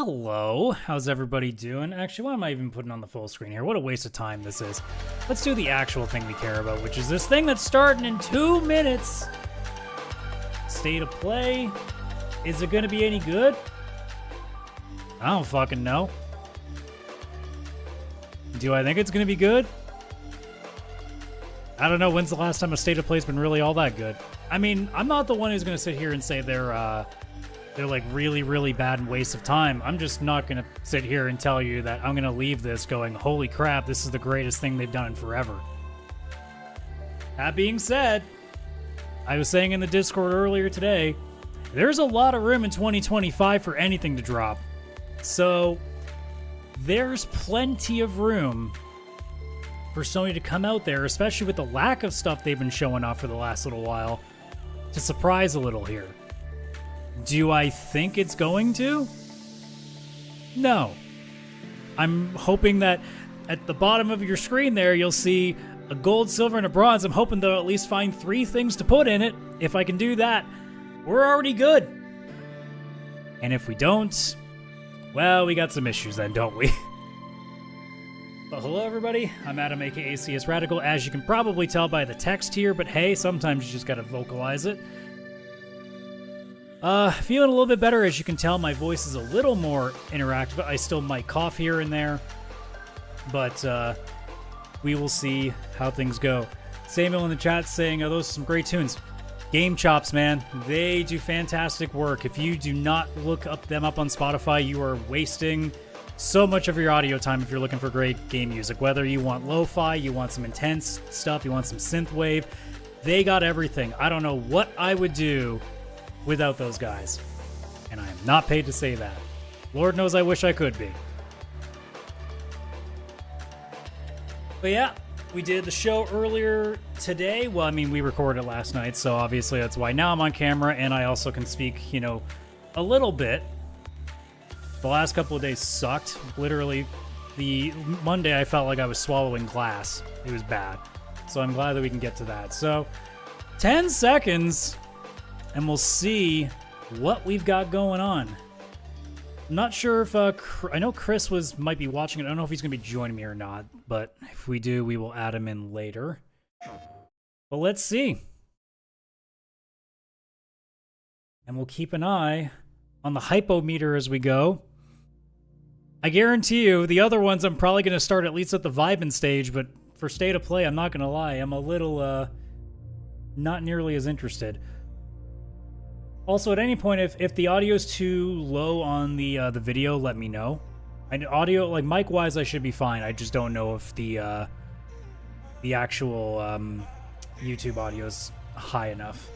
Hello, how's everybody doing? Actually, why am I even putting on the full screen here? What a waste of time this is. Let's do the actual thing we care about, which is this thing that's starting in 2 minutes. State of play. Is it gonna be any good? I don't fucking know. Do I think it's gonna be good? I don't know. When's the last time a state of play's been really all that good? I mean, I'm not the one who's gonna sit here and say they're like really, really bad and waste of time. I'm just not gonna sit here and tell you that I'm gonna leave this going, holy crap, this is the greatest thing they've done in forever. That being said, I was saying in the Discord earlier today, there's a lot of room in 2025 for anything to drop. So there's plenty of room for Sony to come out there, especially with the lack of stuff they've been showing off for the last little while, to surprise a little here. Do I think it's going to? No. I'm hoping that at the bottom of your screen there, you'll see a gold, silver, and a bronze. I'm hoping they'll at least find 3 things to put in it. If I can do that, we're already good. And if we don't, well, we got some issues then, don't we? But hello, everybody. I'm Adam, aka CS Radical, as you can probably tell by the text here, but hey, sometimes you just gotta vocalize it. Feeling a little bit better. As you can tell, my voice is a little more interactive. I still might cough here and there, but we will see how things go. Samuel in the chat saying, oh, those are some great tunes. Game Chops, man. They do fantastic work. If you do not look them up on Spotify, you are wasting so much of your audio time if you're looking for great game music. Whether you want lo-fi, you want some intense stuff, you want some synthwave, they got everything. I don't know what I would do without those guys. And I am not paid to say that. Lord knows I wish I could be. But yeah, we did the show earlier today. Well, I mean, we recorded it last night, so obviously that's why now I'm on camera, and I also can speak, you know, a little bit. The last couple of days sucked. Literally, the Monday I felt like I was swallowing glass. It was bad. So I'm glad that we can get to that. So, 10 seconds, and we'll see what we've got going on. I'm not sure if, I know Chris might be watching it. I don't know if he's going to be joining me or not, but if we do, we will add him in later. But let's see. And we'll keep an eye on the hypometer as we go. I guarantee you, the other ones I'm probably going to start at least at the vibing stage, but for state of play, I'm not going to lie, I'm a little, not nearly as interested. Also, at any point, if the audio's too low on the video, let me know. Audio, like mic-wise, I should be fine. I just don't know if the actual YouTube audio is high enough.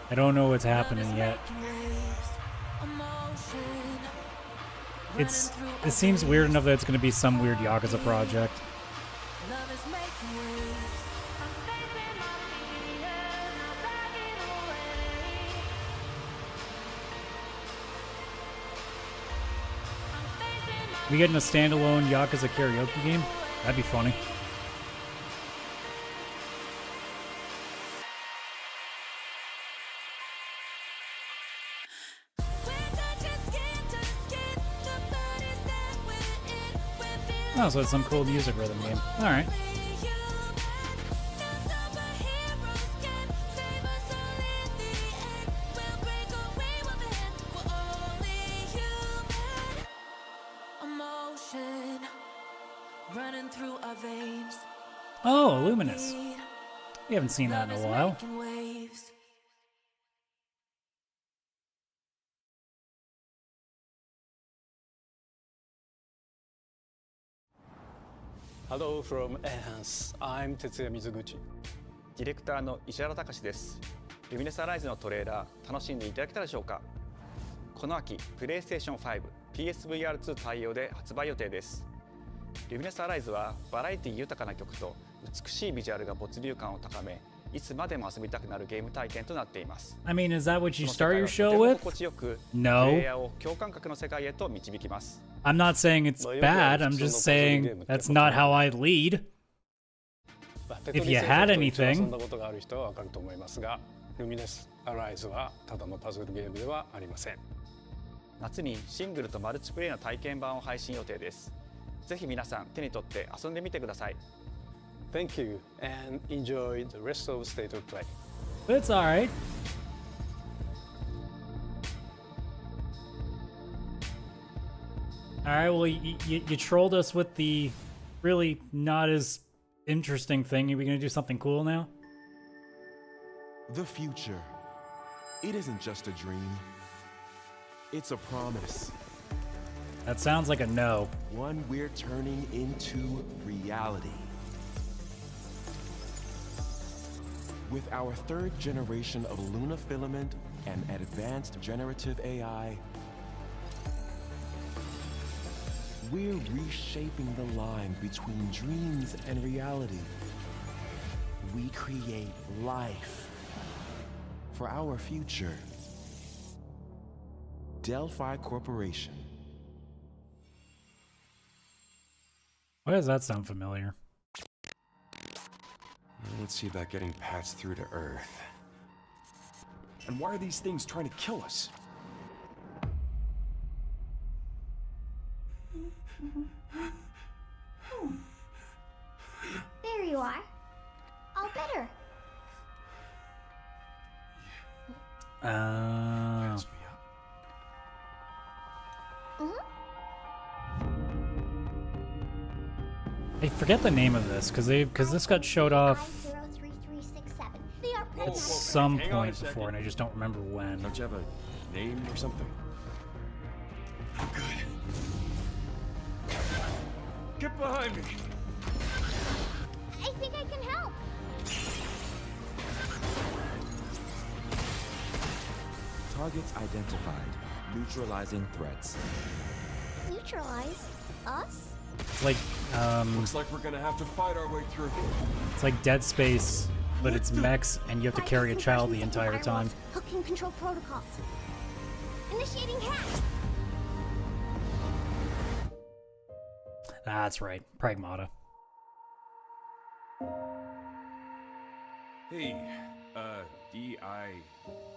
I don't know what's happening yet. It seems weird enough that it's going to be some weird Yakuza project. We getting a standalone Yakuza karaoke game? That'd be funny. Oh, so it's some cool music rhythm game. Alright. Oh, Luminous. We haven't seen that in a while. Hello from Enhance. I'm Tetsuya Mizuguchi. ディレクターの石原隆です。ルミネスアライズのトレーラー楽しんでいただけたでしょうか。この秋、PlayStation 5、PSVR2 対応で発売予定です。ルミネスアライズはバラエティ豊かな曲と美しいビジュアルが没入感を高め、いつまでも遊びたくなるゲーム体験となっています。 I mean, is that what you この start 世 your 界は show とても with? 心地よく、 No. プレイヤーを共感覚の世界へと導きます。 I'm not saying it's bad. I'm just saying that's not how I lead. If you had anything. 遊んだことがある人はわかると思いますが、ルミネスアライズはただのパズルゲームではありません。夏にシングルとマルチプレイの体験版を配信予定です。ぜひ皆さん手に取って遊んでみてください。 Thank you and enjoy the rest of State of Play. But it's alright. Alright, well, you trolled us with the really not as interesting thing. Are we gonna do something cool now? The future. It isn't just a dream. It's a promise. That sounds like a no. One we're turning into reality. With our third generation of Luna filament and advanced generative AI, we're reshaping the line between dreams and reality. We create life for our future. Delphi Corporation. Why does that sound familiar? Let's see about getting passed through to Earth. And why are these things trying to kill us? There you are. All better. Patch me up. I forget the name of this because this got showed off 03367. They are at pregnant. some hang on a point second. before, and I just don't remember when. Don't you have a name or something? I'm good. Get behind me! I think I can help. Targets identified. Neutralizing threats. Neutralize us? It's like Looks like we're gonna have to fight our way through. it's like Dead Space, but it's mechs, and you have to carry a child the entire time. Hooking control protocols. Initiating hack. That's right, Pragmata. Hey, D.I.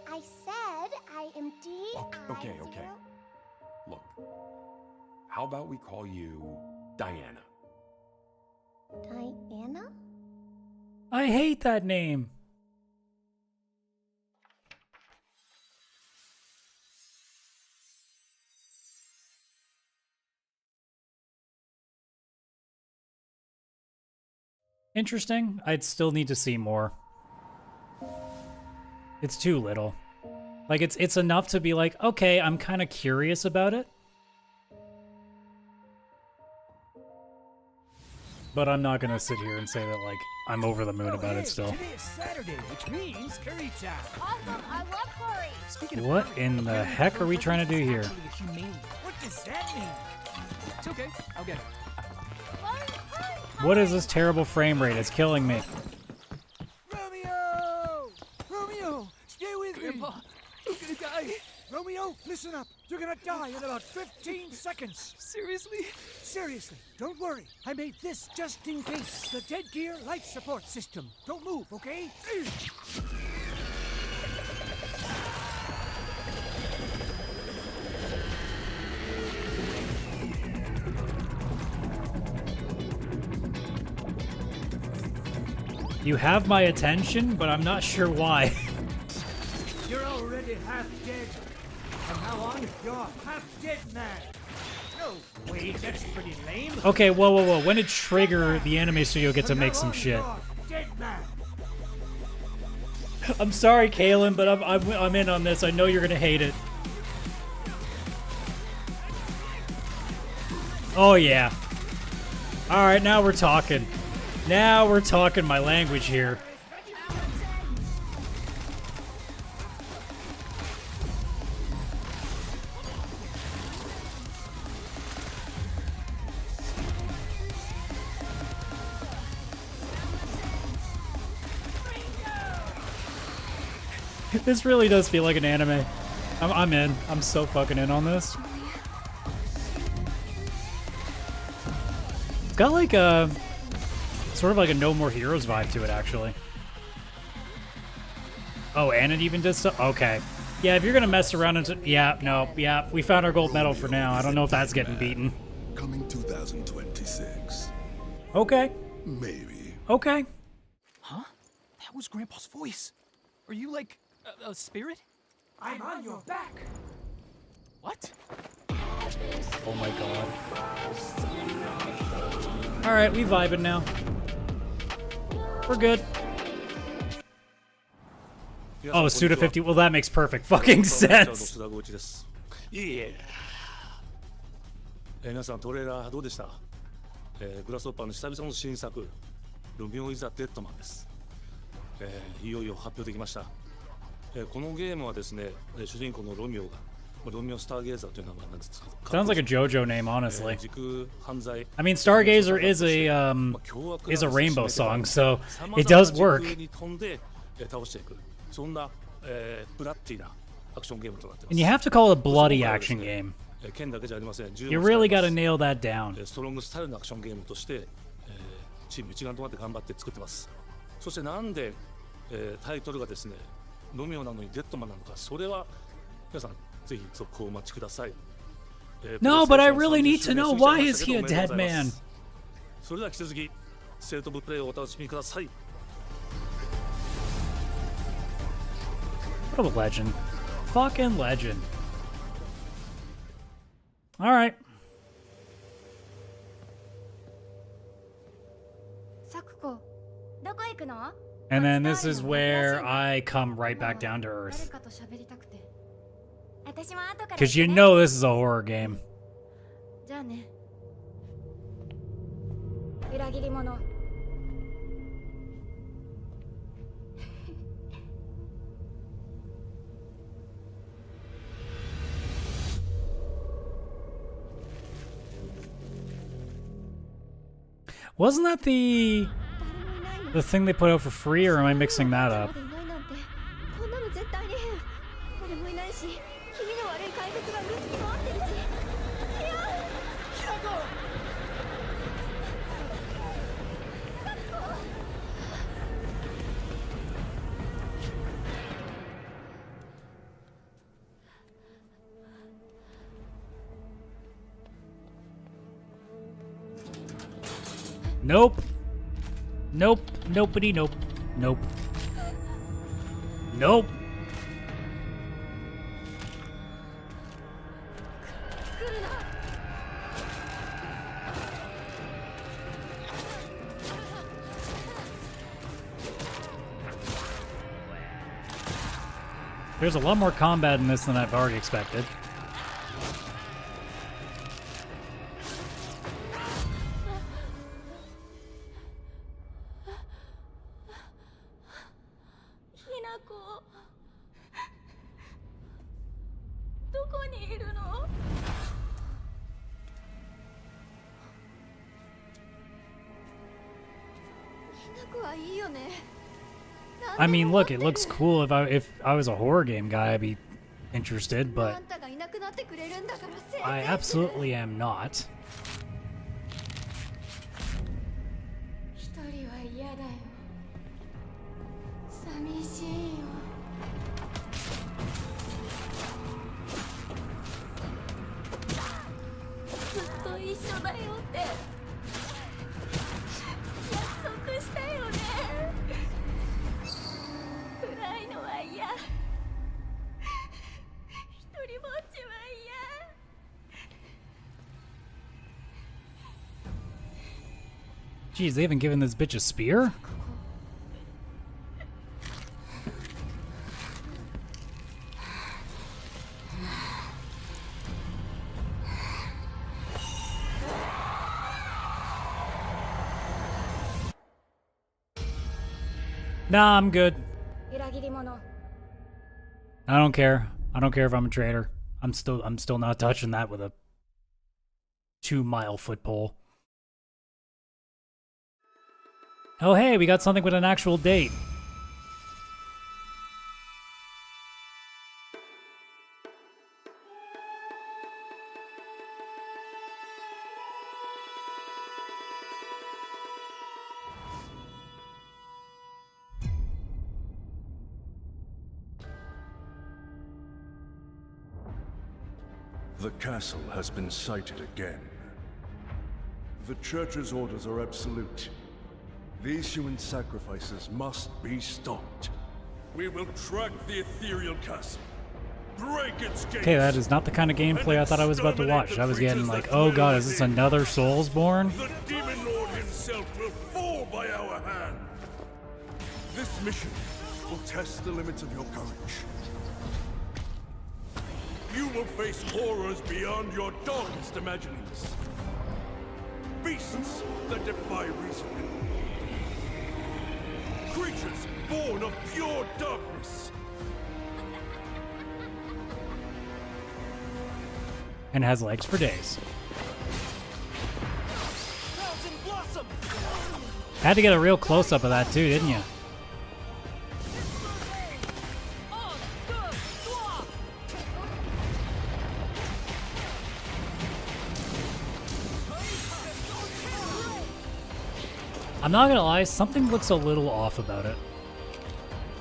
I said I am D. Okay. Look, how about we call you Diana? Diana? I hate that name. Interesting. I'd still need to see more. It's too little. Like it's enough to be like, okay, I'm kind of curious about it. But I'm not gonna sit here and say that like I'm over the moon about it still. Today is Saturday, which means curry time. Awesome, I love curry. Speaking of What curry, in the heck are we trying to do here? actually a humane. What does that mean? It's okay, I'll get it. What is this terrible frame rate? It's killing me. Romeo! Romeo, stay with me. Grandpa, I'm gonna die. Romeo, listen up. You're gonna die in about 15 seconds. Seriously? Seriously, don't worry. I made this just in case. The Dead Gear life support system. Don't move, okay? You have my attention, but I'm not sure why. You're already half dead. From now on, you're half dead man. No, wait, that's pretty lame. Okay, whoa. When did Trigger, the anime studio, get to From make now some on, shit? you're dead man. I'm sorry, Kaylan, but I'm in on this. I know you're gonna hate it. Oh yeah. All right, now we're talking. Now we're talking my language here. This really does feel like an anime. I'm in. I'm so fucking in on this. It's got like a sort of like a No More Heroes vibe to it, actually. Oh, and it even does stuff. Okay. Yeah, if you're gonna mess around and yeah, we found our gold medal for now. I don't know if that's getting beaten. Coming 2026. Okay. Maybe. Okay. Huh? That was Grandpa's voice. Are you like a spirit? I'm on your back. What? Oh my god. Alright, we vibing now. We're good. Oh, Suda 50. Well, that makes perfect fucking sense. いえいえ。皆さんトレーラーどうでした？グラスホッパーの久々の新作、ロミオ・イザ・デッドマンです。いよいよ発表できました。このゲームはですね、主人公のロミオが、ロミオ・スターゲーザーという名前なんですけど。Sounds like a JoJo name, honestly. 時空犯罪。I mean, Stargazer is a rainbow song, so it does work. 飛んで倒していく。そんなブラッディなアクションゲームとなっています。And you have to call it a bloody action game. 剣だけじゃありません。You really gotta nail that down. ストロングスタイルのアクションゲームとして、チーム一丸となって頑張って作ってます。そしてなんで、タイトルがですね、ロミオなのにデッドマンなのか、それは皆さんぜひ続報をお待ちください。No, but I really need to know, why is he a dead man? それでは引き続きステートオブプレイをお楽しみください。What a legend. Fucking legend. Alright. Sakuko, どこ行くの? And then this is where I come right back down to earth. Because you know this is a horror game. じゃあね。裏切り者。Wasn't that the thing they put out for free, or am I mixing that up? Nope. Nope. Nobody. Nope. Nope. Nope. There's a lot more combat in this than I've already expected. I mean, look, it looks cool. If I was a horror game guy, I'd be interested, but I absolutely am not. Jeez, they haven't given this bitch a spear? Nah, I'm good. I don't care. I don't care if I'm a traitor. I'm still not touching that with a 2-mile foot pole. Oh hey, we got something with an actual date. The castle has been sighted again. The Church's orders are absolute. These human sacrifices must be stopped. We will track the ethereal castle. Break its gates. Okay, that is not the kind of gameplay I thought I was about to watch. I was getting like, oh god, is this another Soulsborne? The Demon Lord himself will fall by our hand. This mission will test the limits of your courage. You will face horrors beyond your darkest imaginings. Beasts that defy reason. Creatures born of pure darkness. And has legs for days. Had to get a real close-up of that too, didn't you? I'm not gonna lie, something looks a little off about it.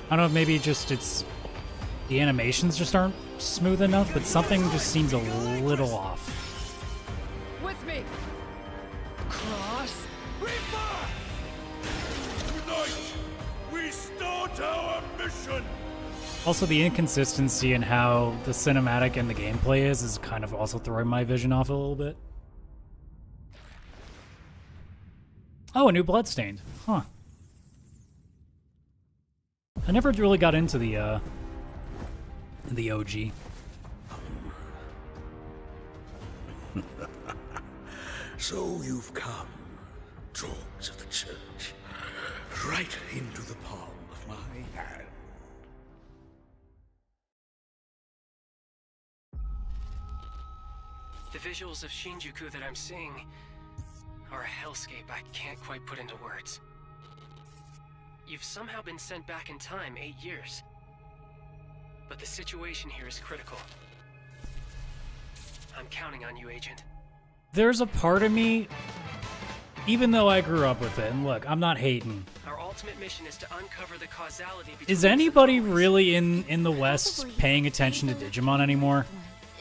I don't know if maybe just the animations just aren't smooth enough, but something just seems a little off. With me. Cross. Reaper! Tonight, we start our mission. Also, the inconsistency in how the cinematic and the gameplay is kind of also throwing my vision off a little bit. Oh, a new Bloodstained. Huh. I never really got into the OG. So you've come, dogs of the church, right into the palm of my hand. The visuals of Shinjuku that I'm seeing are a hellscape I can't quite put into words. You've somehow been sent back in time 8 years. But the situation here is critical. I'm counting on you, Agent. There's a part of me, even though I grew up with it, and look, I'm not hating. Our ultimate mission is to uncover the causality between... Is anybody really in the West paying attention to Digimon anymore?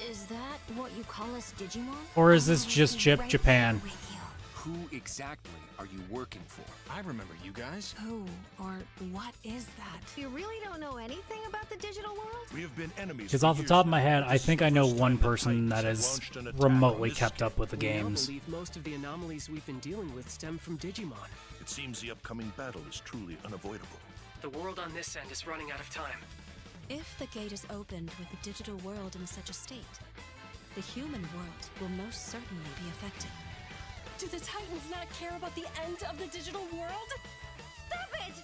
Is that what you call us, Digimon? Or is this just Japan? Who exactly are you working for? I remember you guys. Who or what is that? You really don't know anything about the digital world? We have been enemies. Because off the top of my head, I think I know one person that has remotely kept up with the We now games. believe most of the anomalies we've been dealing with stem from Digimon. It seems the upcoming battle is truly unavoidable. The world on this end is running out of time. If the gate is opened with the digital world in such a state, the human world will most certainly be affected. Do the Titans not care about the end of the digital world? Stop it!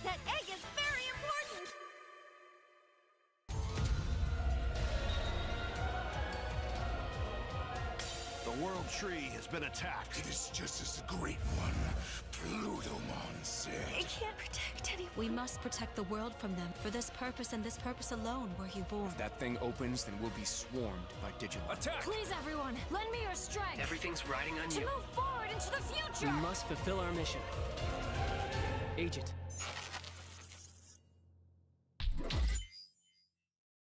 That egg is very important! The world tree has been attacked. It is just as the great one, Plutomon, said. It can't protect anyone. We must protect the world from them. For this purpose and this purpose alone were you born. If that thing opens, then we'll be swarmed by Digimon. Attack! Please, everyone, lend me your strength. Everything's riding on to you. move forward into the future. We must fulfill our mission. Agent.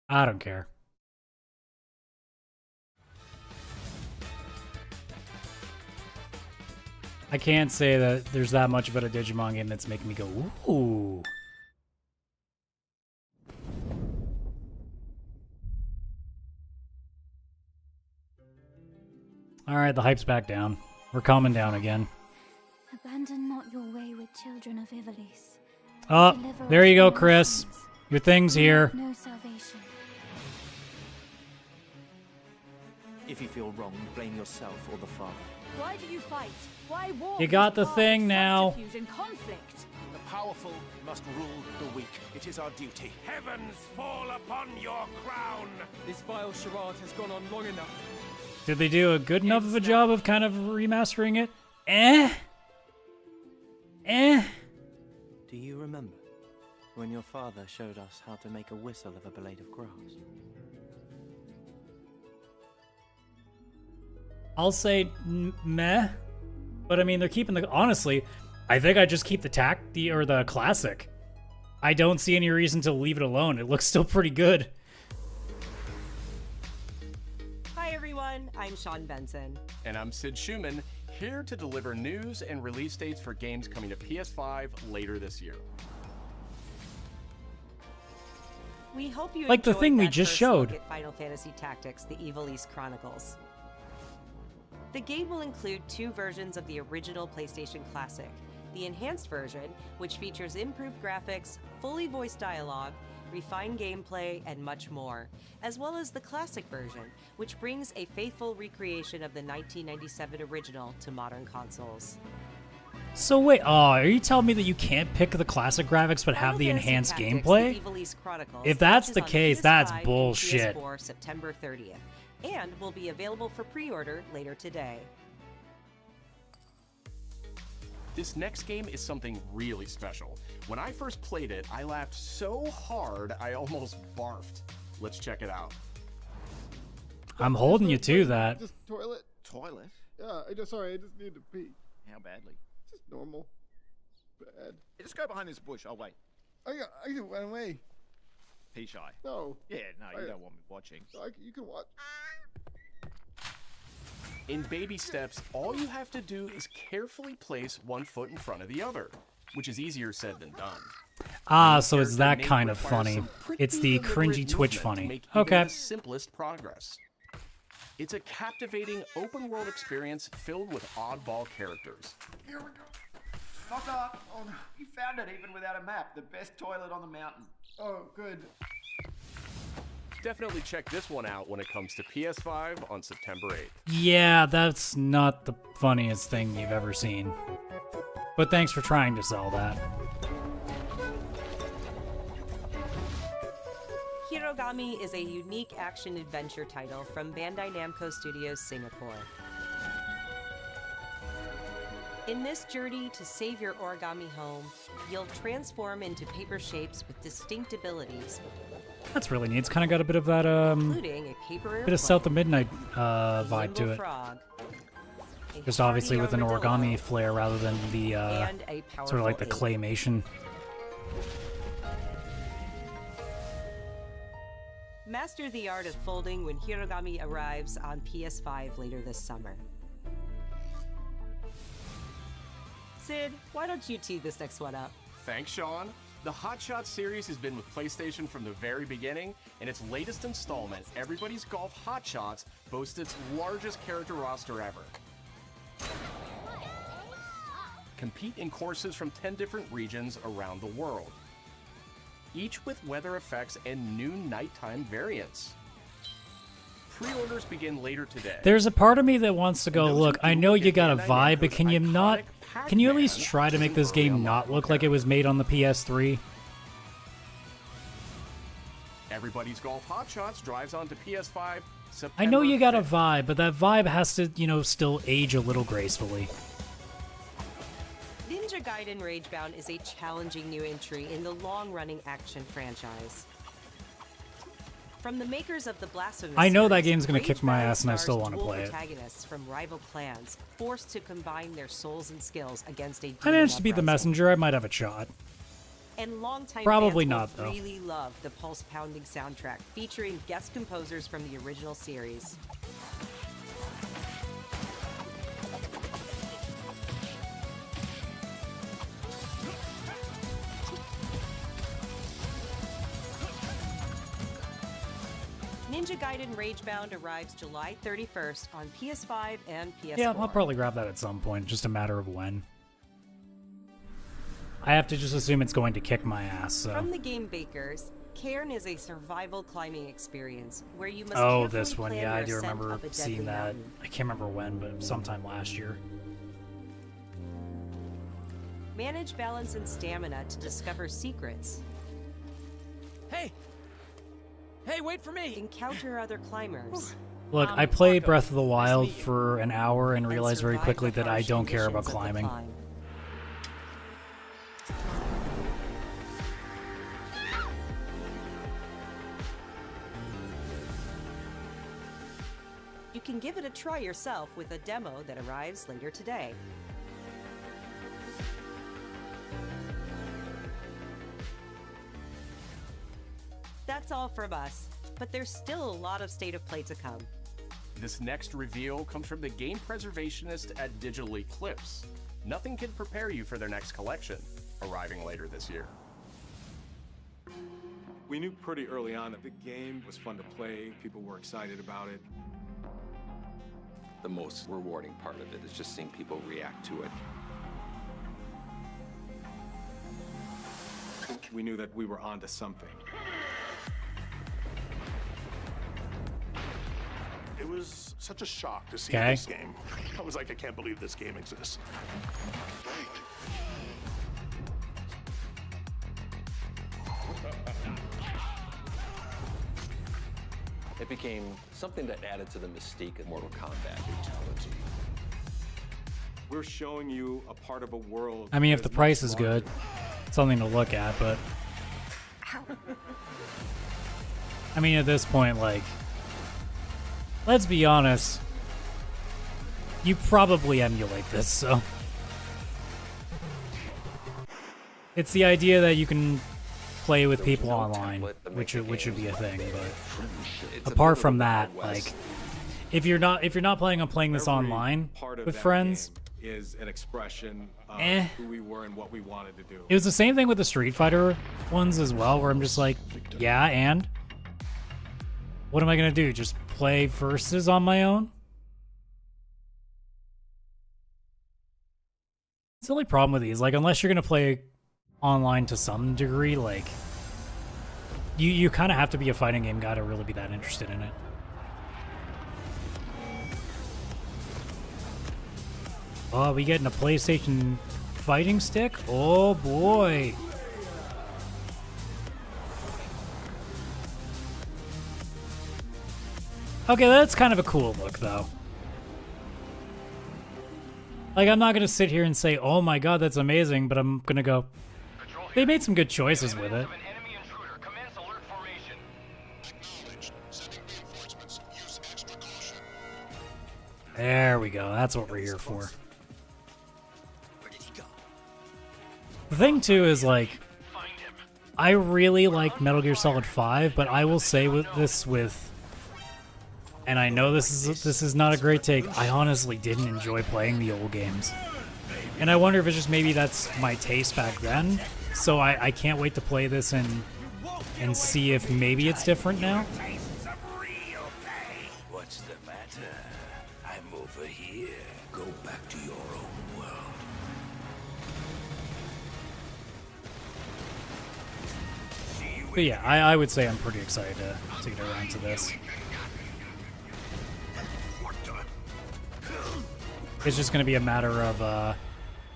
I don't care. I can't say that there's that much about a Digimon game that's making me go, ooh. Alright, the hype's back down. We're calming down again. Abandon not your wayward children of Ivalice. Oh, there you go, Chris. Your thing's here. No salvation. If you feel wrong, blame yourself or the father. Why do you fight? Why war? You got the thing now. Subterfuge and conflict. The powerful must rule the weak. It is our duty. Heavens fall upon your crown! This vile charade has gone on long enough. Did they do a good enough of a job of kind of remastering it? Eh? Do you remember when your father showed us how to make a whistle of a blade of grass? I'll say meh, but I mean they're keeping the. Honestly, I think I just keep the classic. I don't see any reason to leave it alone. It looks still pretty good. Hi I'm Sean Benson. And I'm Sid Schumann, here to deliver news and release dates for games coming to PS5 later this year. We hope you Like the enjoyed thing we that just first showed. look at Final Fantasy Tactics: The Evil East Chronicles. The game will include 2 versions of the original PlayStation Classic. The enhanced version, which features improved graphics, fully voiced dialogue, refined gameplay, and much more, as well as the classic version, which brings a faithful recreation of the 1997 original to modern consoles. So wait, are you telling me that you can't pick the classic graphics but have the Final Fantasy enhanced Tactics: gameplay? The Evil East Chronicles If that's the launches on case, that's PS5 and bullshit. PS4 September 30th, and will be available for pre-order later today. This next game is something really special. When I first played it, I laughed so hard I almost barfed. Let's check it out. I'm holding you to that. Just toilet. Toilet? Yeah, I just need to pee. How badly? Just normal. Bad. Hey, just go behind this bush. I'll wait. I can run away. Pee shy. No. Yeah, no, you don't want me watching. You can watch. In baby steps, all you have to do is carefully place one foot in front of the other, which is easier said than done. Ah, so it's that kind of funny. It's the cringy Twitch funny. Okay. The simplest progress. It's a captivating open-world experience filled with oddball characters. Here we go. Knock up. Oh, no. You found it even without a map. The best toilet on the mountain. Oh, good. Definitely check this one out when it comes to PS5 on September 8th. Yeah, that's not the funniest thing you've ever seen. But thanks for trying to sell that. Hirogami is a unique action-adventure title from Bandai Namco Studios Singapore. In this journey to save your origami home, you'll transform into paper shapes with distinct abilities. That's really neat. It's kind of got a bit of that, including a paper bit of airplane, South of Midnight vibe to nimble it. frog, a Just obviously with an hardy origami armadillo, flair rather than the and a sort of like the powerful ape. claymation. Master the art of folding when Hirogami arrives on PS5 later this summer. Sid, why don't you tee this next one up? Thanks, Sean. The Hot Shots series has been with PlayStation from the very beginning, and its latest installment, Everybody's Golf Hot Shots, boasts its largest character roster ever. Compete in courses from 10 different regions around the world, each with weather effects and new nighttime variants. Pre-orders begin later today. There's a part of me that wants to go, look, I know you got a vibe, but can you at least try to make this game not look like it was made on the PS3? Everybody's Golf Hot Shots drives onto PS5 September I know you got a 5th. vibe, but that vibe has to, still age a little gracefully. Ninja Gaiden Ragebound is a challenging new entry in the long-running action franchise. From the makers of the Blasphemous I know that series, game's gonna kick my Ragebound ass and I still stars wanna dual play it. Protagonists from rival clans, forced to combine their souls and skills against a I managed to be the demon messenger, I might have a shot. And longtime Probably fans not, will though. really love the pulse-pounding soundtrack featuring guest composers from the original series. Ninja Gaiden Ragebound arrives July 31st on PS5 and PS4. Yeah, I'll probably grab that at some point, just a matter of when. I have to just assume it's going to kick my ass, so. From the game bakers, Cairn is a survival climbing experience where you must Oh, carefully this one, plan yeah, I your do ascent remember up a seeing deadly that. mountain. I can't remember when, but sometime last year. Manage balance and stamina to discover secrets. Hey! Hey, wait for me! Encounter other climbers. Look, I played Breath of the Wild for an hour and realized very quickly that I don't care about climbing. You can give it a try yourself with a demo that arrives later today. That's all from us, but there's still a lot of State of Play to come. This next reveal comes from the game preservationist at Digital Eclipse. Nothing can prepare you for their next collection, arriving later this year. We knew pretty early on that the game was fun to play, people were excited about it. The most rewarding part of it is just seeing people react to it. We knew that we were onto something. It was such a shock to see Okay. this game. I was like, I can't believe this game exists. It became something that added to the mystique of Mortal Kombat brutality. We're showing you a part of a world. I mean, if that the is price much is good, something to look at, but I mean, at this point, like, let's be honest, you probably emulate this, so it's the idea that you can play with people online, which would be a thing, but apart from that, like, if you're not planning on playing this online with friends, is an expression of who we were and what we wanted to do. it was the same thing with the Street Fighter ones as well, where I'm just like, yeah, and what am I gonna do? Just play versus on my own? It's the only problem with these, like, unless you're gonna play online to some degree, like, you kind of have to be a fighting game guy to really be that interested in it. Oh, we getting a PlayStation fighting stick? Oh boy. Okay, that's kind of a cool look, though. Like, I'm not gonna sit here and say, oh my god, that's amazing, but I'm gonna go, they made some good choices with it. There we go, that's what we're here for. The thing, too, is, like, I really like Metal Gear Solid 5, but I will say with this, and I know this is not a great take, I honestly didn't enjoy playing the old games. And I wonder if it's just maybe that's my taste back then, so I can't wait to play this and see if maybe it's different now. What's the matter? I'm over here. Go back to your own world. But yeah, I would say I'm pretty excited to get around to this. It's just going to be a matter of,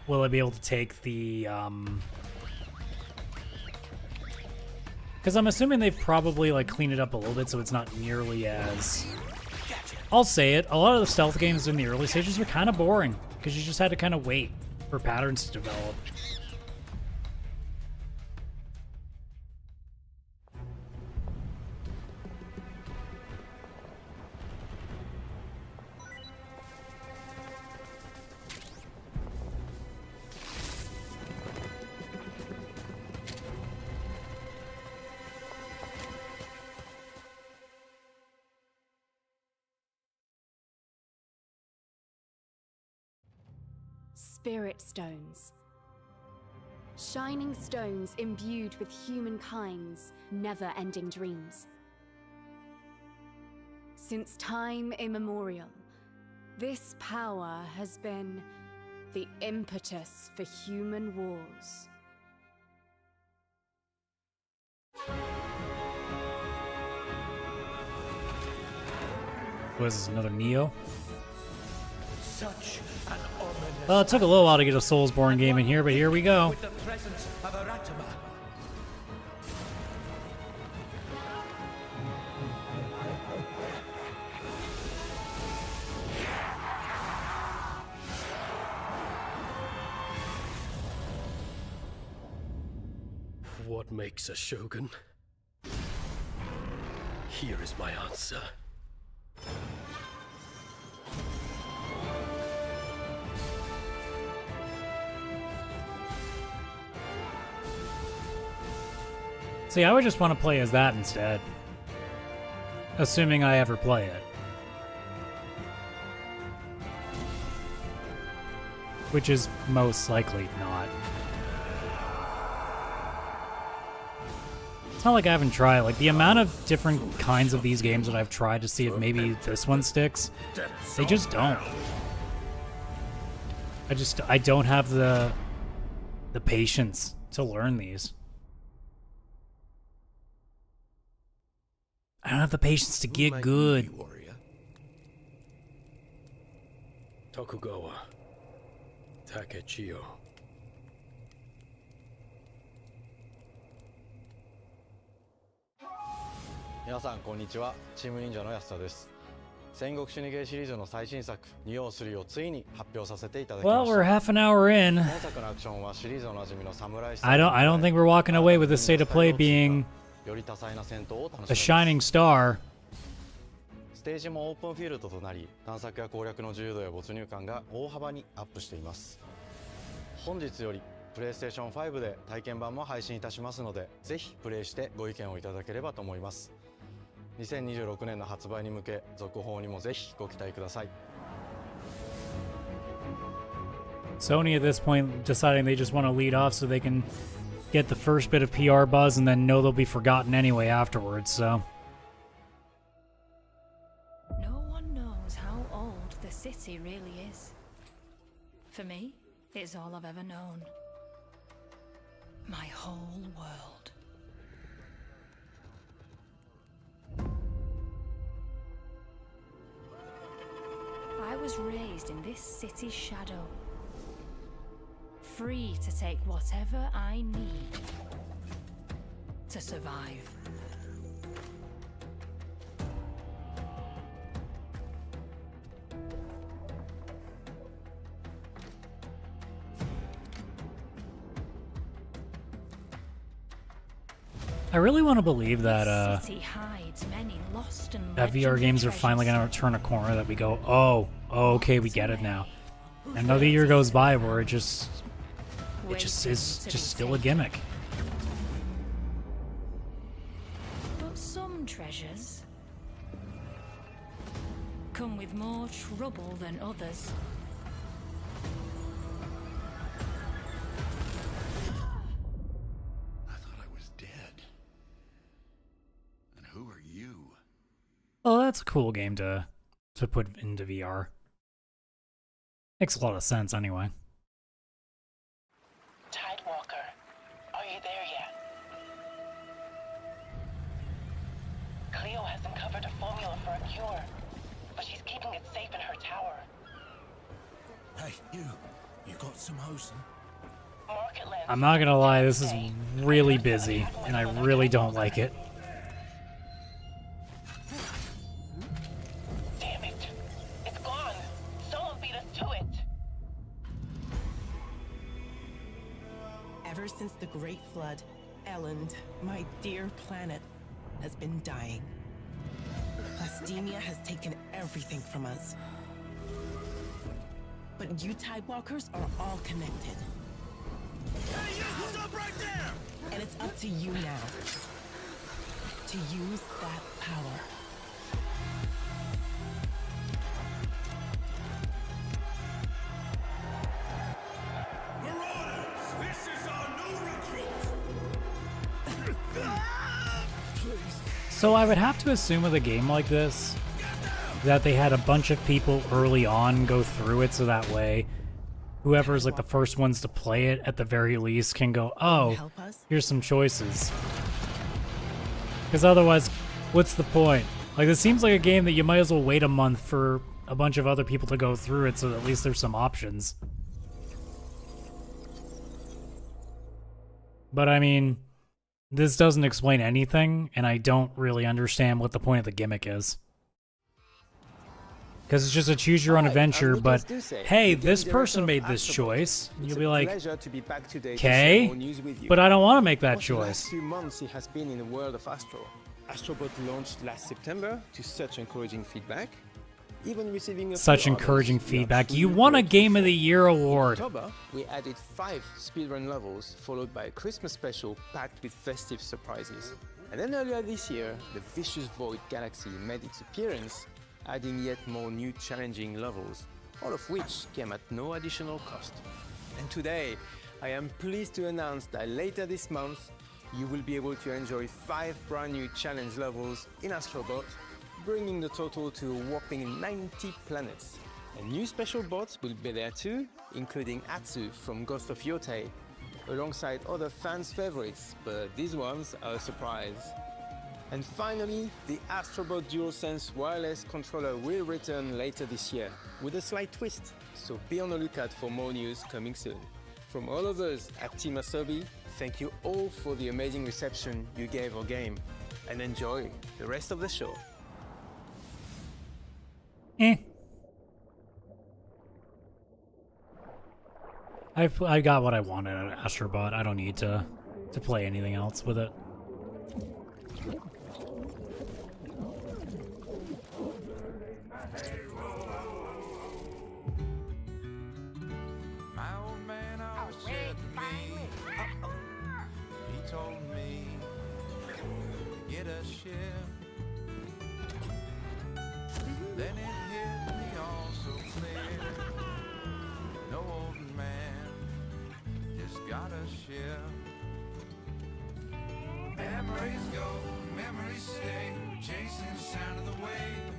will I be able to take the, because I'm assuming they've probably, like, cleaned it up a little bit so it's not nearly as, I'll say it, a lot of the stealth games in the early stages were kind of boring, because you just had to kind of wait for patterns to develop. Spirit stones. Shining stones imbued with humankind's never-ending dreams. Since time immemorial, this power has been the impetus for human wars. What is this, another Neo? Such an ominous. Well, it took a little while to get a Soulsborne game in here, but here we go. With the presence of Aratama. What makes a shogun? Here is my answer. See, I would just want to play as that instead. Assuming I ever play it. which is most likely not. It's not like I haven't tried. Like, the amount of different kinds of these games that I've tried to see if maybe this one sticks, they just don't. I don't have the patience to learn these. I don't have the patience to get good. Tokugawa Takechiyo. 皆さんこんにちは。チーム忍者の安田です。戦国シニゲーシリーズの最新作2用3をついに発表させていただきました。Well, we're half an hour in. 本作のアクションはシリーズおなじみの侍。I don't think we're walking away with the state of play being より多彩な戦闘を楽しめます。 a shining star. ステージもオープンフィールドとなり、探索や攻略の自由度や没入感が大幅にアップしています。本日よりプレイステーション5で体験版も配信いたしますので、ぜひプレイしてご意見をいただければと思います。2026年の発売に向け、続報にもぜひご期待ください。Sony at this point deciding they just want to lead off so they can get the first bit of PR buzz and then know they'll be forgotten anyway afterwards, so. No one knows how old the city really is. For me, it's all I've ever known. My whole world. I was raised in this city's shadow, free to take whatever I need to survive. I really want to believe that City hides many lost and that VR games are finally going to turn a corner, that we go, oh, okay, we get it now. Another year goes by where it just is just still a gimmick. But some treasures come with more trouble than others. Oh, that's a cool game to put into VR. Makes a lot of sense anyway. Tidewalker, are you there yet? Cleo has uncovered a formula for a cure, but she's keeping it safe in her tower. Hey, you got some hosen? I'm not gonna lie, this is really busy, and I really don't like it. Ever since the Great Flood, Elland, my dear planet, has been dying. Plastemia has taken everything from us. But you Tidewalkers are all connected. Hey, you! Stop right there! And it's up to you now to use that power. So I would have to assume with a game like this that they had a bunch of people early on go through it, so that way whoever's like the first ones to play it at the very least can go, oh, here's some choices. Because otherwise, what's the point? Like, this seems like a game that you might as well wait a month for a bunch of other people to go through it, so at least there's some options. But I mean, this doesn't explain anything, and I don't really understand what the point of the gimmick is. Because it's just a choose-your-own adventure, but hey, this person made this choice. You'll be like, okay, but I don't want to make that choice. The last few months it has been in the world of Astro. Astrobot launched last September to such encouraging feedback. Even receiving Such encouraging feedback. You won a Game of the Year award. In October, we added 5 speedrun levels, followed by a Christmas special packed with festive surprises. And then earlier this year, the Vicious Void Galaxy made its appearance, adding yet more new challenging levels. all of which came at no additional cost. And today, I am pleased to announce that later this month, you will be able to enjoy 5 brand new challenge levels in Astrobot, bringing the total to a whopping 90 planets. And new special bots will be there too, including Atsu from Ghost of Yotei, alongside other fans' favorites, but these ones are a surprise. And finally, the Astrobot DualSense wireless controller will return later this year, with a slight twist, so be on the lookout for more news coming soon. From all of us at Team Asobi, thank you all for the amazing reception you gave our game, and enjoy the rest of the show. I got what I wanted out of Astrobot. I don't need to play anything else with it. My old man always said to me, he told me to get a ship. Then it hit me all so clear. No old man just got a ship. Memories go, memories stay, chasing the sound of the waves.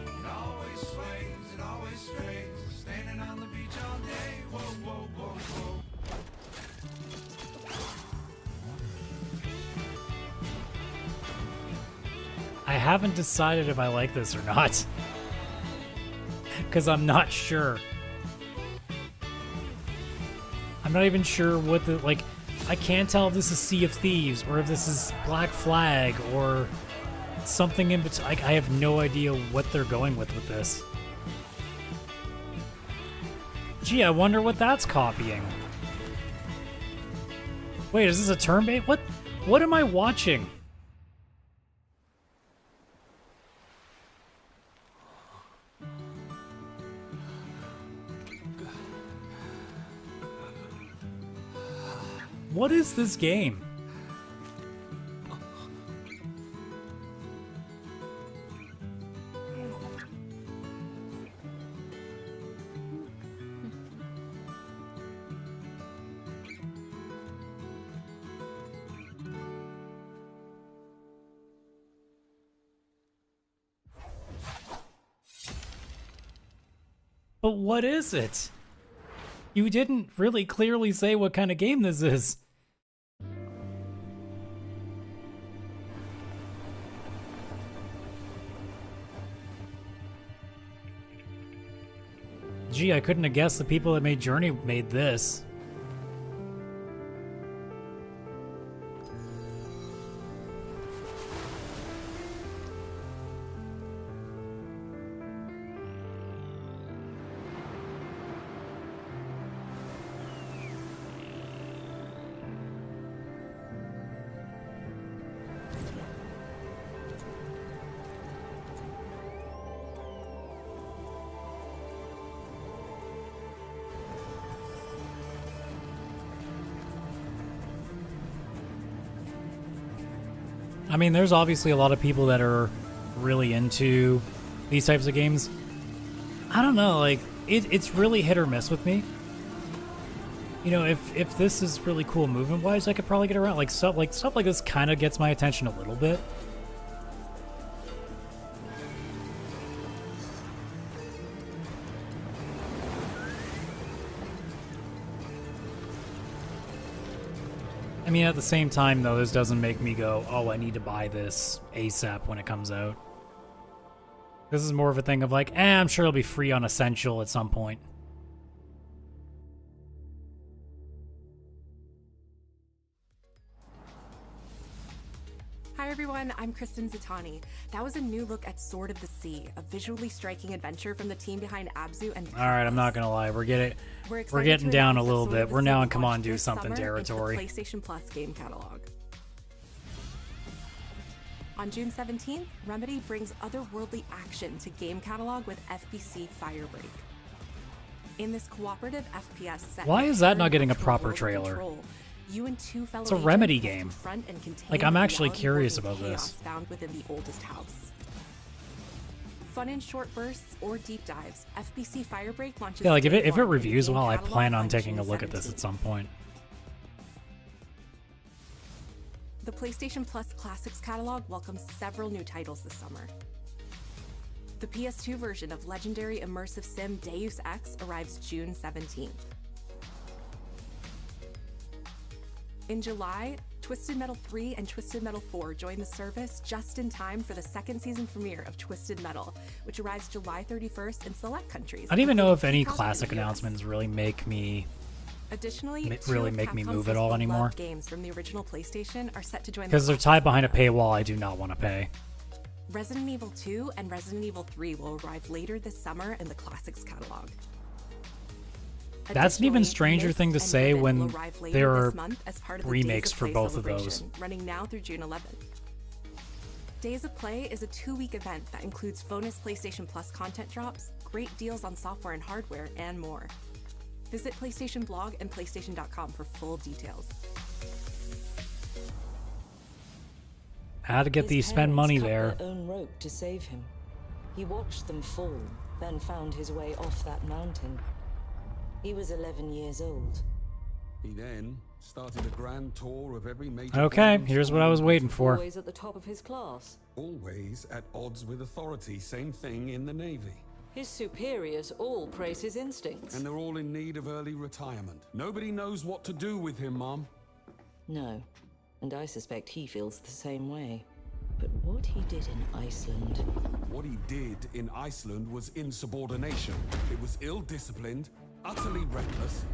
It always sways, it always strays, standing on the beach all day. Whoa, whoa, whoa, whoa. I haven't decided if I like this or not. Because I'm not sure. I'm not even sure what the, like, I can't tell if this is Sea of Thieves or if this is Black Flag or something in between. I have no idea what they're going with this. Gee, I wonder what that's copying. Wait, is this a turn-based? What am I watching? What is this game? But what is it? You didn't really clearly say what kind of game this is. Gee, I couldn't have guessed the people that made Journey made this. I mean, there's obviously a lot of people that are really into these types of games. I don't know, like, it's really hit or miss with me. You know, if this is really cool movement-wise, I could probably get around. Like stuff like this kind of gets my attention a little bit. I mean, at the same time, though, this doesn't make me go, oh, I need to buy this ASAP when it comes out. This is more of a thing of like, I'm sure it'll be free on Essential at some point. Hi everyone, I'm Kristen Zatani. That was a new look at Sword of the Sea, a visually striking adventure from the team behind Abzu and All right, I'm not gonna lie, we're getting down a little bit. We're now in Come On Do Something territory. PlayStation Plus game catalog. On June 17th, Remedy brings otherworldly action to game catalog with FBC Firebreak. In this cooperative FPS set, why is that not getting a proper trailer? You and two fellow It's a Remedy agents game. confront and contain Like, I'm the actually reality curious warping about chaos this. found within the oldest house. fun in short bursts or deep dives, FBC Firebreak launches. Yeah, like if day it one in the reviews game well, I catalog plan on on taking a June look at this 17th. at some point. The PlayStation Plus Classics catalog welcomes several new titles this summer. The PS2 version of legendary immersive sim Deus Ex arrives June 17th. In July, Twisted Metal 3 and Twisted Metal 4 join the service just in time for the second season premiere of Twisted Metal, which arrives July 31st in select countries. I don't even know if any including classic the US. announcements really make me Additionally, really make me move at all anymore. Games from the original PlayStation are set to join Because the they're tied behind a paywall I do not want to pay. Resident Evil 2 and Resident Evil 3 will arrive later this summer in the Classics catalog. That's an even Additionally, stranger Myst thing to and say Riven when will arrive later there this are month as part of the remakes Days of for Play both of those. celebration, running now through June 11th. Days of Play is a 2-week event that includes bonus PlayStation Plus content drops, great deals on software and hardware, and more. Visit PlayStation Blog and PlayStation.com for full details. How to get His these spend parents money cut there. their own rope to save him. He watched them fall, then found his way off that mountain. He was 11 years old. He then started a grand tour of every major. Okay, gaming here's what I school. was waiting for. Always at the top of his class. Always at odds with authority. Same thing in the Navy. His superiors all praise his instincts. And they're all in need of early retirement. Nobody knows what to do with him, Mom. No, and I suspect he feels the same way. But what he did in Iceland... What he did in Iceland was insubordination. It was ill-disciplined, utterly reckless.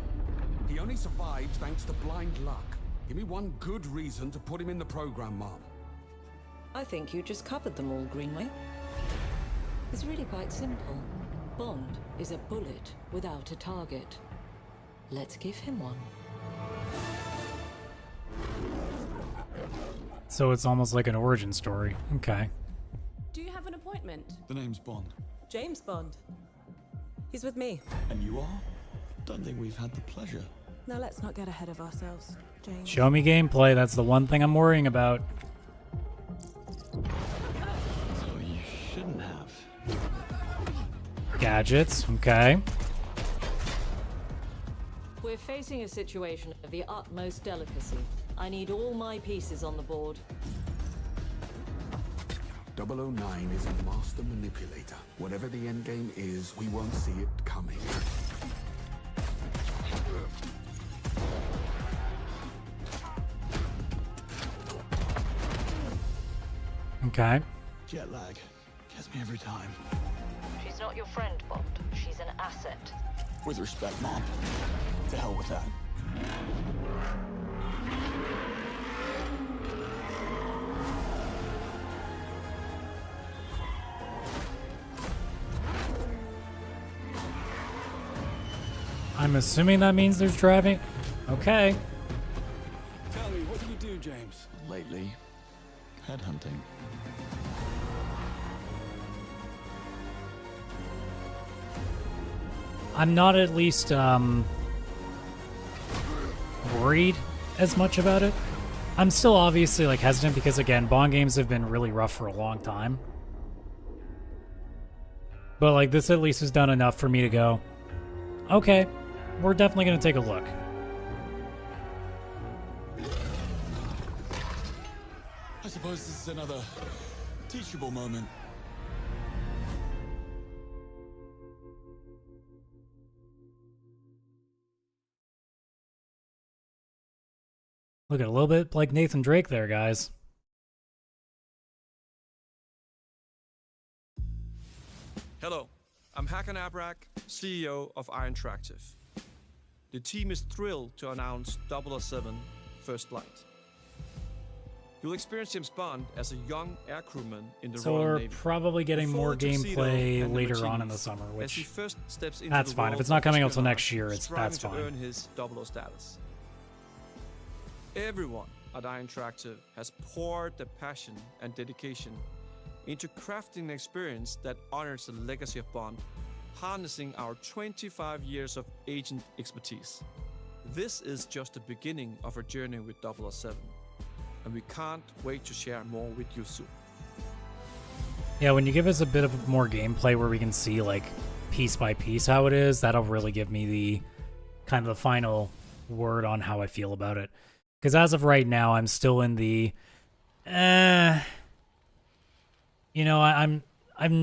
He only survived thanks to blind luck. Give me one good reason to put him in the program, Mom. I think you just covered them all, Greenway. It's really quite simple. Bond is a bullet without a target. Let's give him one. So it's almost like an origin story. Okay. Do you have an appointment? The name's Bond. James Bond. He's with me. And you are? Don't think we've had the pleasure. Now let's not get ahead of ourselves, James. Show me gameplay. That's the one thing I'm worrying about. So you shouldn't have. Gadgets. Okay. We're facing a situation of the utmost delicacy. I need all my pieces on the board. 009 is a master manipulator. Whatever the endgame is, we won't see it coming. Okay. Jet lag gets me every time. She's not your friend, Bond. She's an asset. With respect, Mom. To hell with that. I'm assuming that means there's driving. Okay. Tell me, what do you do, James? Lately, headhunting. I'm not at least worried as much about it. I'm still obviously like hesitant because again, Bond games have been really rough for a long time. But like this at least has done enough for me to go, okay, we're definitely gonna take a look. I suppose this is another teachable moment. Look at a little bit like Nathan Drake there, guys. Hello, I'm Hakan Abrak, CEO of Iron Interactive. The team is thrilled to announce 007 First Light. You'll experience James Bond as a young air crewman in the So Royal we're Navy. probably getting The more full tuxedo gameplay and the later on in martinis the summer, as he which first steps into that's the fine. If world it's not of coming out till espionage, next year, that's striving fine. to earn his 00 status. Everyone at Iron Interactive has poured their passion and dedication into crafting an experience that honors the legacy of Bond, harnessing our 25 years of agent expertise. This is just the beginning of our journey with 007, and we can't wait to share more with you soon. Yeah, when you give us a bit of more gameplay where we can see, like, piece by piece how it is, that'll really give me the kind of the final word on how I feel about it. Because as of right now, I'm still in the, you know, I'm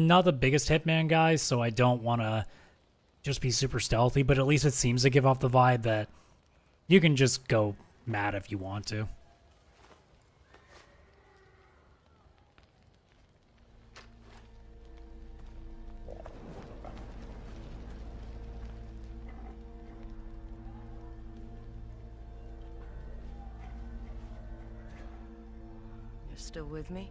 not the biggest Hitman guy, so I don't want to just be super stealthy, but at least it seems to give off the vibe that you can just go mad if you want to. You're still with me?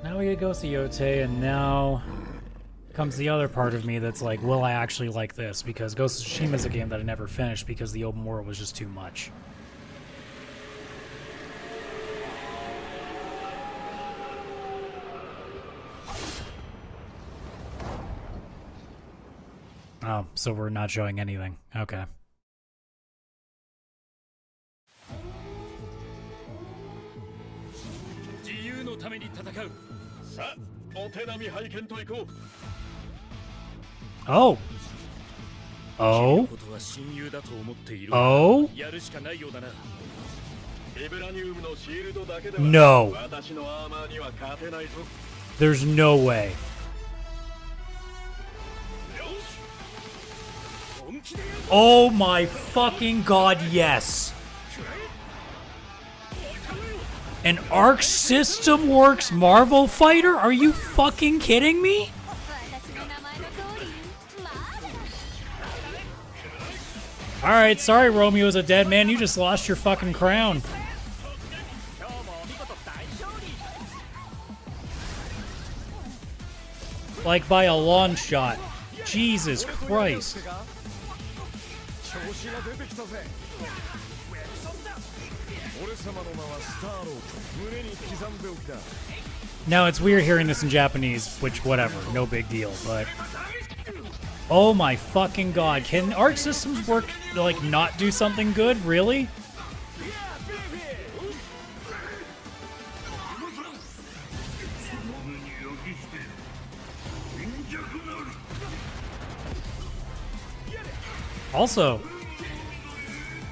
Now we get Ghost of Yote, and now comes the other part of me that's like, will I actually like this? Because Ghost of Tsushima is a game that I never finished because the open world was just too much. Oh, so we're not showing anything. Okay. Oh. Oh. Oh. No. There's no way. Oh my fucking god, yes. An Arc System Works Marvel fighter? Are you fucking kidding me? Alright, sorry Romeo's a dead man, you just lost your fucking crown. Like by a long shot. Jesus Christ. Now it's weird hearing this in Japanese, which whatever, no big deal, but oh my fucking god, can Arc Systems Work like not do something good, really? Also,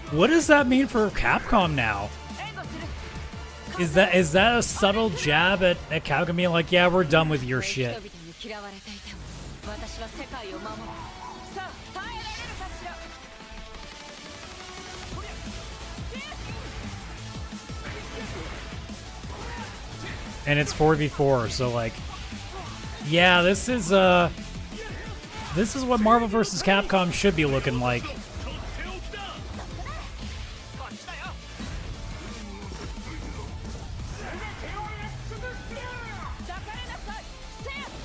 what does that mean for Capcom now? Is that a subtle jab at Capcom being like, yeah, we're done with your shit? And it's 4v4, so like, yeah, this is what Marvel vs. Capcom should be looking like.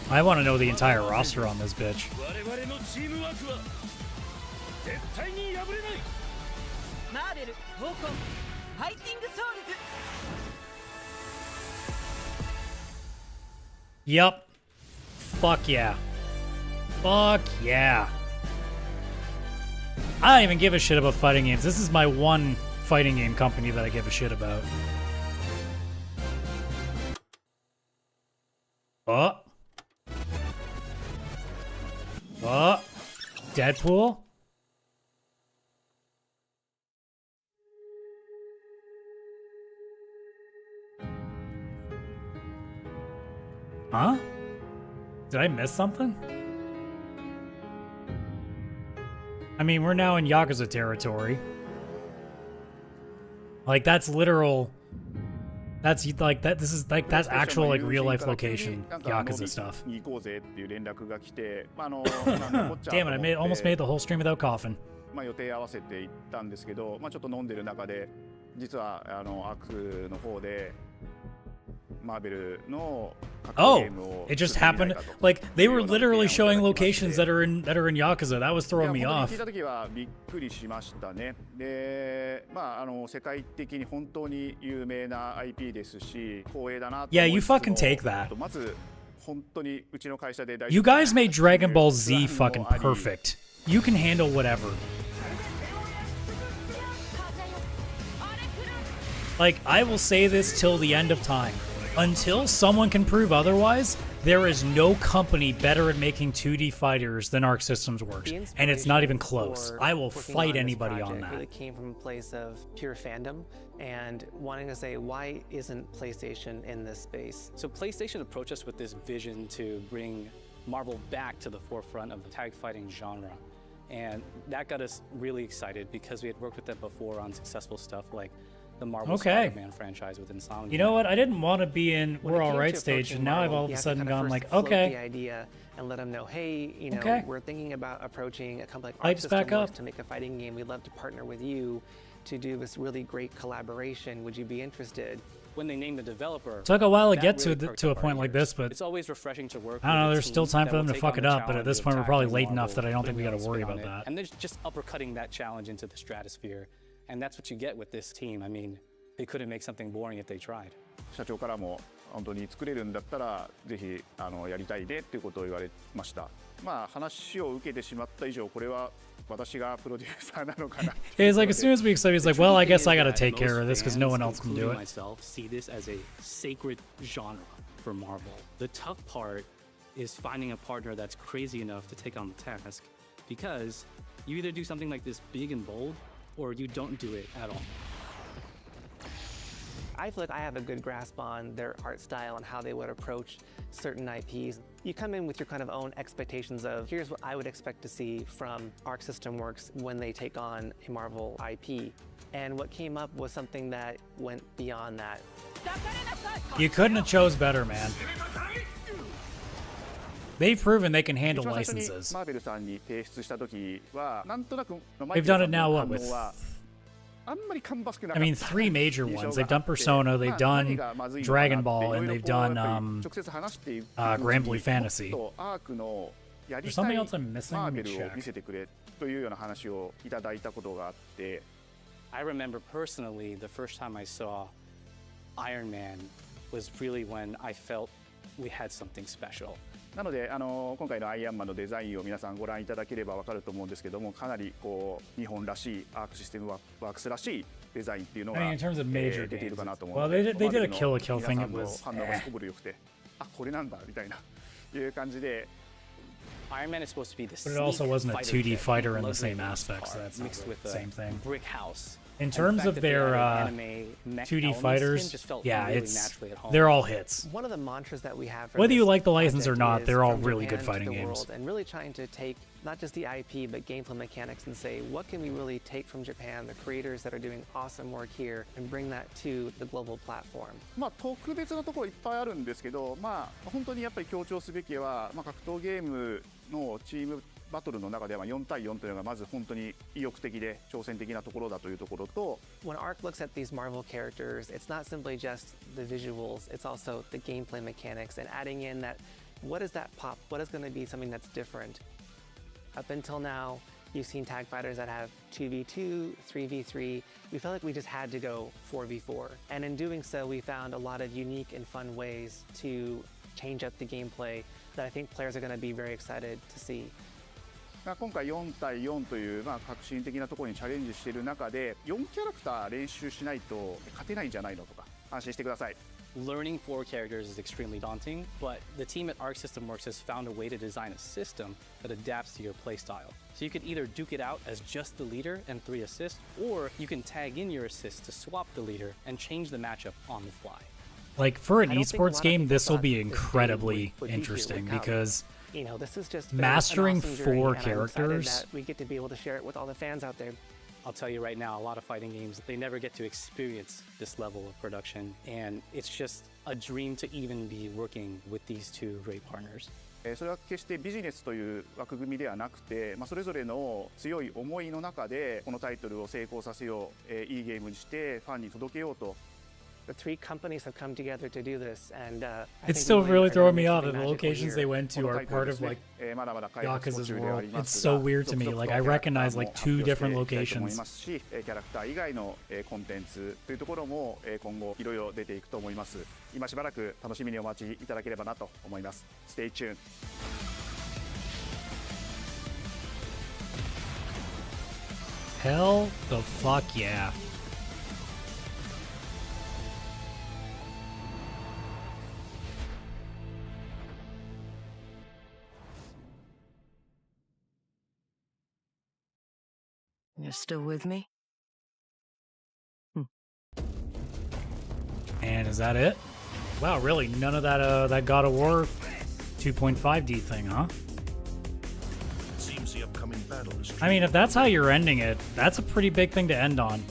I want to know the entire roster on this bitch. Yup. Fuck yeah. Fuck yeah. I don't even give a shit about fighting games. This is my one fighting game company that I give a shit about. Oh. Oh. Deadpool? Huh? Did I miss something? I mean, we're now in Yakuza territory. Like, that's literal. That's like that. This is like that's actual like real life location Yakuza stuff. Damn it! Almost made the whole stream without coughing. 予定合わせて行ったんですけど、ちょっと飲んでる中で実はアークの方で Oh, it just happened. Like they were literally showing locations that are in Yakuza. That was throwing me off. 聞いた時はびっくりしましたね。で、世界的に本当に有名な IP ですし、光栄だなと思いつつも。 Yeah, you fucking take that. まず本当にうちの会社で大 You guys made Dragon Ball Z fucking perfect. You can handle whatever. Like, I will say this till the end of time. Until someone can prove otherwise, there is no company better at making 2D fighters than Arc Systems Works, and it's not even close. I will fight anybody on that. It really came from a place of pure fandom and wanting to say, why isn't PlayStation in this space? So PlayStation approached us with this vision to bring Marvel back to the forefront of the tag fighting genre. And that got us really excited because we had worked with them before on successful stuff like the Marvel Spider-Man franchise with Insomniac. You know what? I didn't want to be in We're Alright stage, and now I've all of a sudden gone like, okay. The idea and let them know, hey, you know, we're thinking about approaching a company like Arc Systems to make a fighting game. We'd love to partner with you to do this really great collaboration. Would you be interested? When they named the developer, Took a while to get to a point like this, but it's always refreshing to work. I don't know. There's still time for them to fuck it up, but at this point, we're probably late enough that I don't think we got to worry about that. And they're just uppercutting that challenge into the stratosphere, and that's what you get with this team. I mean, they couldn't make something boring if they tried. 社長からも本当に作れるんだったらぜひやりたいねっていうことを言われました。まあ話を受けてしまった以上これは私がプロデューサーなのかな。He's like, as soon as we accept, he's like, well, I guess I got to take care of this because no one else can do it. Myself see this as a sacred genre for Marvel. The tough part is finding a partner that's crazy enough to take on the task, because you either do something like this big and bold, or you don't do it at all. I feel like I have a good grasp on their art style and how they would approach certain IPs. You come in with your kind of own expectations of, here's what I would expect to see from Arc System Works when they take on a Marvel IP. And what came up was something that went beyond that. You couldn't have chose better, man. They've proven they can handle licenses. They've done it now, what, with... I mean, 3 major ones. They've done Persona, they've done Dragon Ball, and they've done Grand Blue Fantasy. There's something else I'm missing? Let me check. I remember personally, the first time I saw Iron Man was really when I felt we had something special. なので今回のアイアンマンのデザインを皆さんご覧いただければわかると思うんですけども、かなりこう日本らしいアークシステムワークスらしいデザインっていうのが出ているかなと思うので、they did a kill thing. It was 反応がすこぶる良くて、あ、これなんだみたいないう感じで。Iron Man is supposed to be the but it also wasn't a 2D fighter in the same aspect, so that's not the same thing. Brick house. In terms of their 2D fighters, yeah, they're all hits. One of the mantras that we have for whether you like the license or not, they're all really good fighting games. And really trying to take not just the IP, but gameplay mechanics and say, what can we really take from Japan, the creators that are doing awesome work here, and bring that to the global platform? まあ特別なところいっぱいあるんですけど、まあ本当にやっぱり強調すべきは、まあ格闘ゲームのチームバトルの中では4対4というのがまず本当に意欲的で挑戦的なところだというところと。When Arc looks at these Marvel characters, it's not simply just the visuals, it's also the gameplay mechanics and adding in that, what is that pop? What is going to be something that's different? Up until now, you've seen tag fighters that have 2v2, 3v3. We felt like we just had to go 4v4. And in doing so, we found a lot of unique and fun ways to change up the gameplay that I think players are going to be very excited to see. 今回4対4という革新的なところにチャレンジしている中で4キャラクター練習しないと勝てないんじゃないのとか安心してください。Learning 4 characters is extremely daunting, but the team at Arc System Works has found a way to design a system that adapts to your playstyle. So you could either duke it out as just the leader and 3 assists, or you can tag in your assists to swap the leader and change the matchup on the fly. Like, for an esports game, this will be incredibly interesting because you know, this is just mastering awesome 4 journey, characters. That we get to be able to share it with all the fans out there. I'll tell you right now, a lot of fighting games, they never get to experience this level of production, and it's just a dream to even be working with these 2 great partners. それは決してビジネスという枠組みではなくて、それぞれの強い思いの中でこのタイトルを成功させよう、いいゲームにしてファンに届けようと The 3 companies have come together to do this, and it's still really throwing me off that the locations they went to are part of like Yakuza's world. It's so weird to me. Like I recognize like 2 different locations. キャラクター以外のコンテンツというところも今後いろいろ出ていくと思います。今しばらく楽しみにお待ちいただければなと思います。Stay tuned. Hell the fuck yeah. You're still with me? And is that it? Wow, really? None of that that God of War 2.5D thing, huh? Seems the upcoming battle is I mean, if that's how you're ending it, that's a pretty big thing to end on.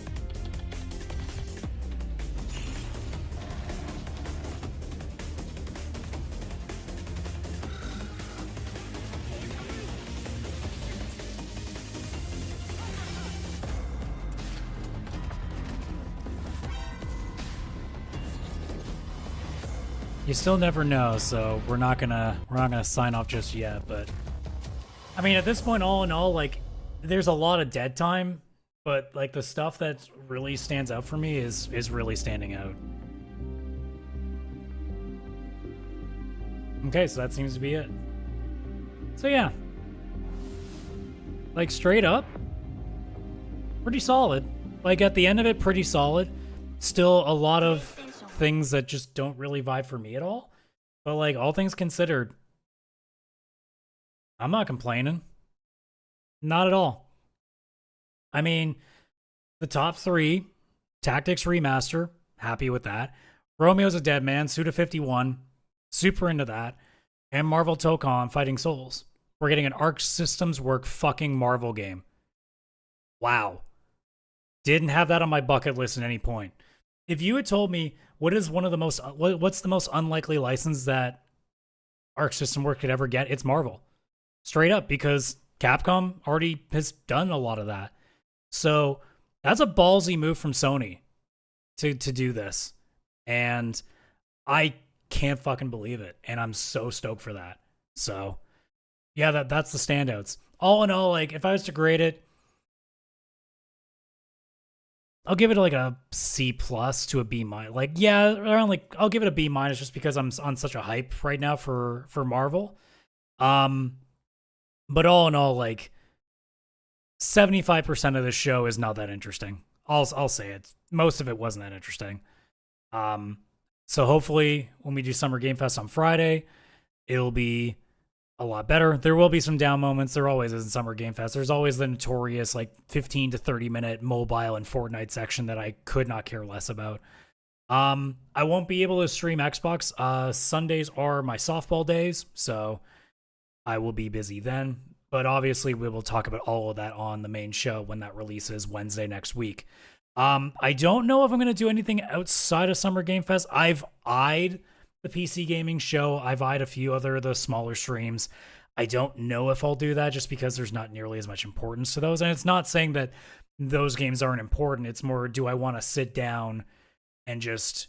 You still never know, so we're not gonna sign off just yet, but I mean at this point, all in all, like there's a lot of dead time, but like the stuff that really stands out for me is really standing out. Okay, so that seems to be it. So yeah. Like straight up, pretty solid. Like at the end of it, pretty solid. Still a lot of things that just don't really vibe for me at all. But like all things considered, I'm not complaining. Not at all. I mean, the top 3, Tactics Remaster, happy with that. Romeo's a Dead Man, Suda 51, super into that. And Marvel Tokon Fighting Souls. We're getting an Arc Systems Work fucking Marvel game. Wow. Didn't have that on my bucket list at any point. If you had told me what's the most unlikely license that Arc System Work could ever get, it's Marvel. Straight up, because Capcom already has done a lot of that. So that's a ballsy move from Sony to do this. And I can't fucking believe it. And I'm so stoked for that. So yeah, that's the standouts. All in all, like if I was to grade it, I'll give it like a C+ to a B-. Like, yeah, around like I'll give it a B- just because I'm on such a hype right now for Marvel. But all in all, like 75% of the show is not that interesting. I'll say it. Most of it wasn't that interesting. So hopefully when we do Summer Game Fest on Friday, it'll be a lot better. There will be some down moments. There always is in Summer Game Fest. There's always the notorious like 15 to 30 minute mobile and Fortnite section that I could not care less about. I won't be able to stream Xbox. Sundays are my softball days, so I will be busy then. But obviously we will talk about all of that on the main show when that releases Wednesday next week. I don't know if I'm going to do anything outside of Summer Game Fest. I've eyed the PC gaming show. I've eyed a few other of the smaller streams. I don't know if I'll do that just because there's not nearly as much importance to those. And it's not saying that those games aren't important. It's more, do I want to sit down and just,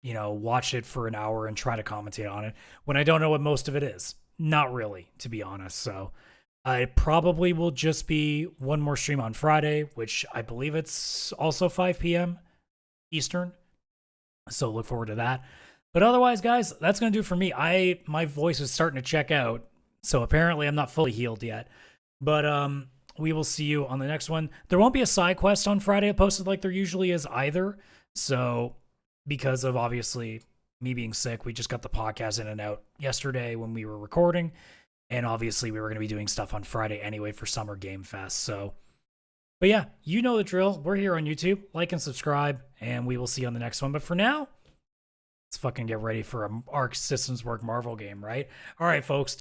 you know, watch it for an hour and try to commentate on it when I don't know what most of it is? Not really, to be honest. So I probably will just be one more stream on Friday, which I believe it's also 5 p.m. Eastern. So look forward to that. But otherwise, guys, that's going to do it for me. My voice is starting to check out, so apparently I'm not fully healed yet. But we will see you on the next one. There won't be a side quest on Friday posted like there usually is either. So because of obviously me being sick, we just got the podcast in and out yesterday when we were recording. And obviously we were going to be doing stuff on Friday anyway for Summer Game Fest. So, but yeah, you know the drill. We're here on YouTube. Like and subscribe, and we will see you on the next one. But for now, let's fucking get ready for a Arc Systems Work Marvel game, right? All right, folks.